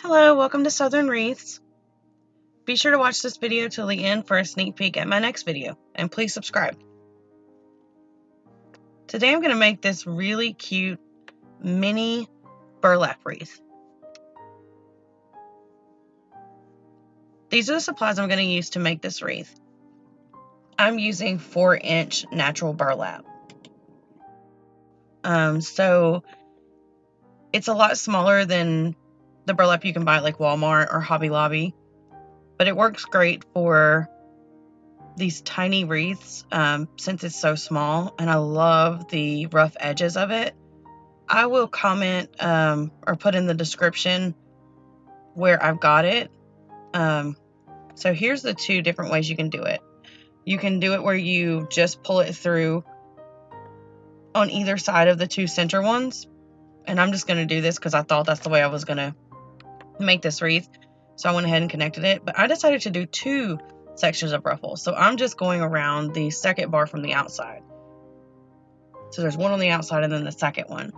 Hello, welcome to Southern Wreaths. Be sure to watch this video till the end for a sneak peek at my next video, and please subscribe. Today I'm going to make this really cute mini burlap wreath. These are the supplies I'm going to use to make this wreath. I'm using 4-inch natural burlap. So it's a lot smaller than the burlap you can buy at like Walmart or Hobby Lobby, but it works great for these tiny wreaths since it's so small, and I love the rough edges of it. I will comment or put in the description where I've got it. So here's the two different ways you can do it. You can do it where you just pull it through on either side of the two center ones, and I'm just going to do this because I thought that's the way I was going to make this wreath, so I went ahead and connected it. But I decided to do two sections of ruffle, so I'm just going around the second bar from the outside. So there's one on the outside and then the second one,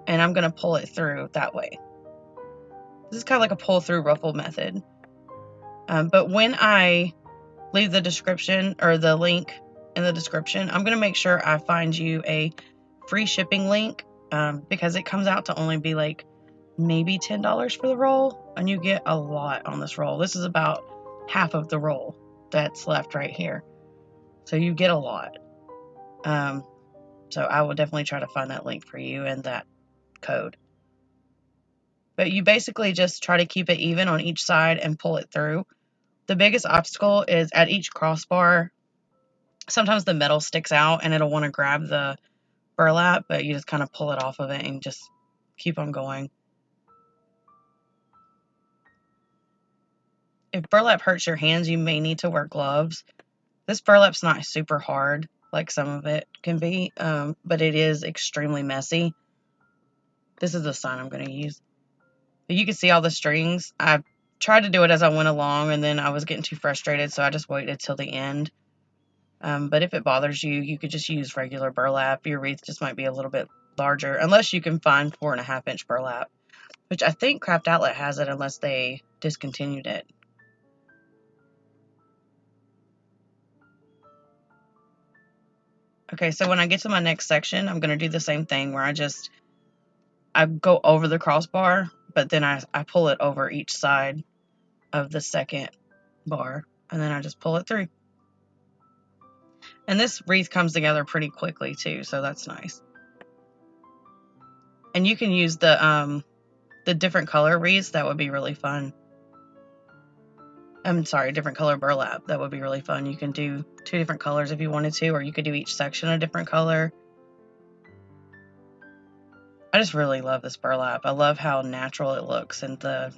and I'm going to pull it through that way. This is kind of like a pull through ruffle method. But when I leave the description or the link in the description, I'm going to make sure I find you a free shipping link because it comes out to only be like maybe $10 for the roll, and you get a lot on this roll. This is about half of the roll that's left right here. So you get a lot. So I will definitely try to find that link for you and that code. But you basically just try to keep it even on each side and pull it through. The biggest obstacle is at each crossbar, sometimes the metal sticks out and it'll want to grab the burlap, but you just kind of pull it off of it and just keep on going. If burlap hurts your hands, you may need to wear gloves. This burlap's not super hard like some of it can be, but it is extremely messy. This is the sign I'm going to use. But you can see all the strings. I tried to do it as I went along, and then I was getting too frustrated, so I just waited till the end. But if it bothers you, you could just use regular burlap. Your wreath just might be a little bit larger, unless you can find 4.5-inch burlap, which I think Craft Outlet has it unless they discontinued it. Okay, so when I get to my next section, I'm going to do the same thing where I go over the crossbar, but then I pull it over each side of the second bar, and then I just pull it through. And this wreath comes together pretty quickly too, so that's nice. And you can use the different color wreaths. That would be really fun. I'm sorry, different color burlap. That would be really fun. You can do 2 different colors if you wanted to, or you could do each section a different color. I just really love this burlap. I love how natural it looks, and the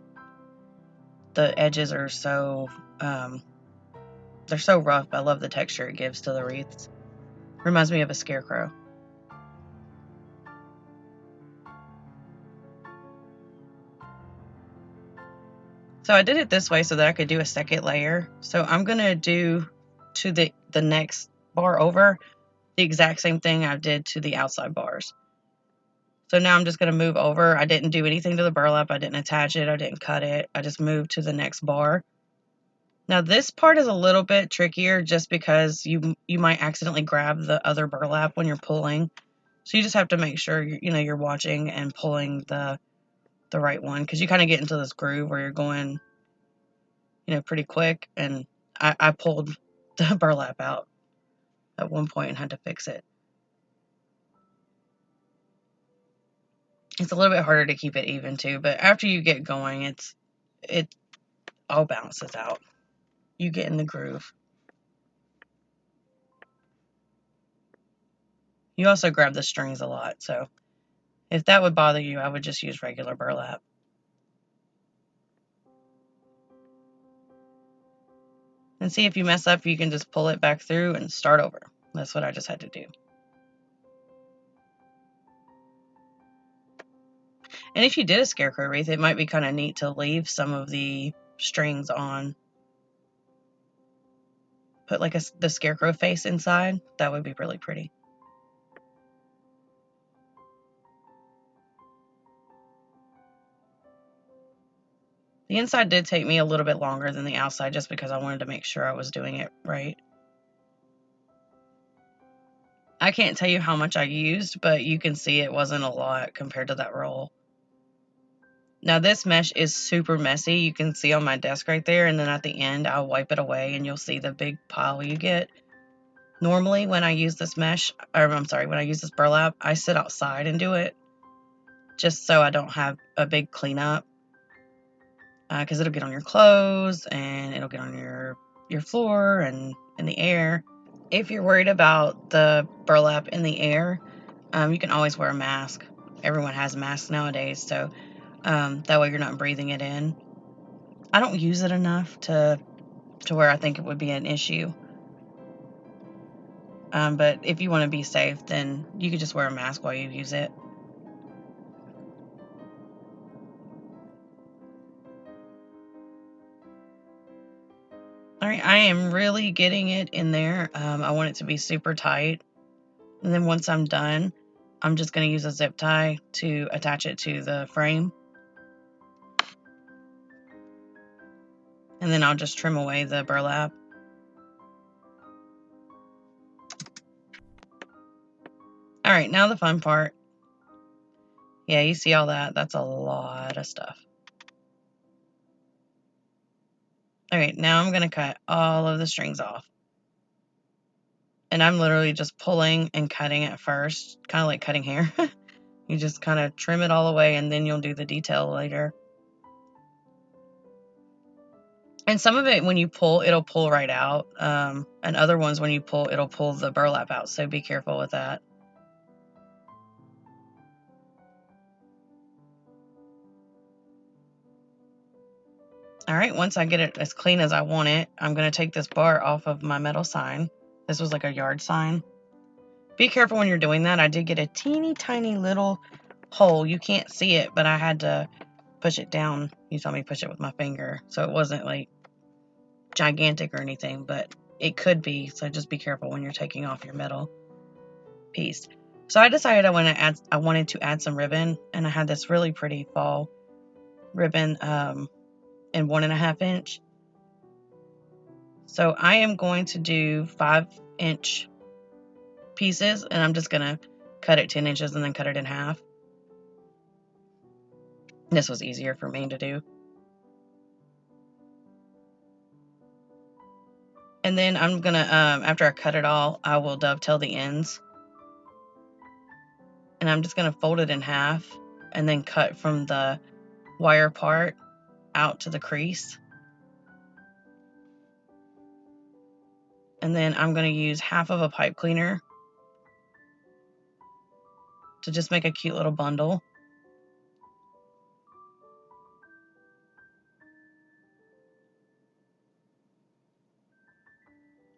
edges are so they're so rough. I love the texture it gives to the wreaths. Reminds me of a scarecrow. So I did it this way so that I could do a second layer. So I'm going to do to the next bar over the exact same thing I did to the outside bars. So now I'm just going to move over. I didn't do anything to the burlap. I didn't attach it. I didn't cut it. I just moved to the next bar. Now this part is a little bit trickier just because you might accidentally grab the other burlap when you're pulling. So you just have to make sure you're watching and pulling the right one, because you kind of get into this groove where you're going pretty quick, and I pulled the burlap out at one point and had to fix it. It's a little bit harder to keep it even too, but after you get going, it all balances out. You get in the groove. You also grab the strings a lot, so if that would bother you, I would just use regular burlap. And see, if you mess up, you can just pull it back through and start over. That's what I just had to do. And if you did a scarecrow wreath, it might be kind of neat to leave some of the strings on. Put like the scarecrow face inside. That would be really pretty. The inside did take me a little bit longer than the outside just because I wanted to make sure I was doing it right. I can't tell you how much I used, but you can see it wasn't a lot compared to that roll. Now this mesh is super messy. You can see on my desk right there, and then at the end I'll wipe it away and you'll see the big pile you get. Normally when I use this mesh, or I'm sorry, when I use this burlap, I sit outside and do it just so I don't have a big cleanup, because it'll get on your clothes and it'll get on your floor and in the air. If you're worried about the burlap in the air, you can always wear a mask. Everyone has masks nowadays, so that way you're not breathing it in. I don't use it enough to where I think it would be an issue. But if you want to be safe, then you could just wear a mask while you use it. All right, I am really getting it in there. I want it to be super tight. And then once I'm done, I'm just going to use a zip tie to attach it to the frame. And then I'll just trim away the burlap. All right, now the fun part. Yeah, you see all that? That's a lot of stuff. All right, now I'm going to cut all of the strings off. And I'm literally just pulling and cutting at first, kind of like cutting hair. You just kind of trim it all away and then you'll do the detail later. And some of it, when you pull, it'll pull right out. And other ones, when you pull, it'll pull the burlap out. So be careful with that. All right, once I get it as clean as I want it, I'm going to take this bar off of my metal sign. This was like a yard sign. Be careful when you're doing that. I did get a teeny tiny little hole. You can't see it, but I had to push it down. You saw me push it with my finger. So it wasn't like gigantic or anything, but it could be. So just be careful when you're taking off your metal piece. So I decided I wanted to add some ribbon, and I had this really pretty fall ribbon in 1.5 inch. So I am going to do 5-inch pieces, and I'm just gonna cut it 10 inches and then cut it in half. This was easier for me to do. And then I'm gonna, after I cut it all, I will dovetail the ends. And I'm just gonna fold it in half and then cut from the wire part out to the crease. And then I'm gonna use half of a pipe cleaner to just make a cute little bundle.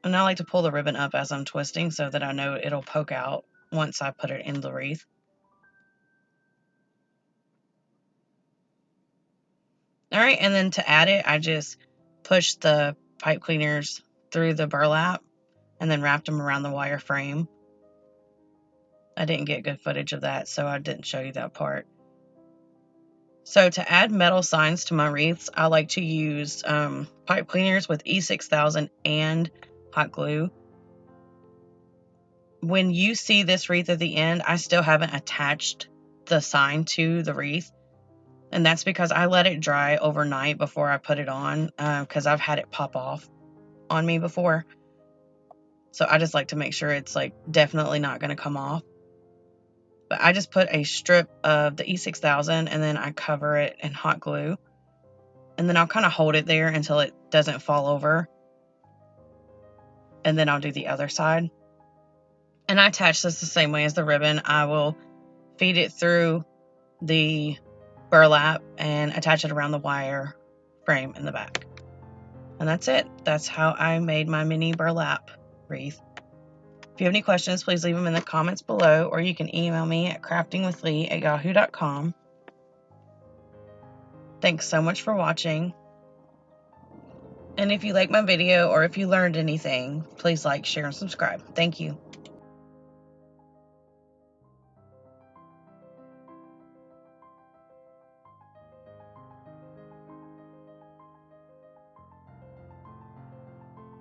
And I like to pull the ribbon up as I'm twisting so that I know it'll poke out once I put it in the wreath. All right, and then to add it, I just pushed the pipe cleaners through the burlap and then wrapped them around the wire frame. I didn't get good footage of that, so I didn't show you that part. So to add metal signs to my wreaths, I like to use pipe cleaners with E6000 and hot glue. When you see this wreath at the end, I still haven't attached the sign to the wreath. And that's because I let it dry overnight before I put it on, because I've had it pop off on me before. So I just like to make sure it's like definitely not going to come off. But I just put a strip of the E6000 and then I cover it in hot glue. And then I'll kind of hold it there until it doesn't fall over. And then I'll do the other side. And I attach this the same way as the ribbon. I will feed it through the burlap and attach it around the wire frame in the back. And that's it. That's how I made my mini burlap wreath. If you have any questions, please leave them in the comments below, or you can email me at craftingwithlee@yahoo.com. Thanks so much for watching. And if you like my video or if you learned anything, please like, share, and subscribe. Thank you.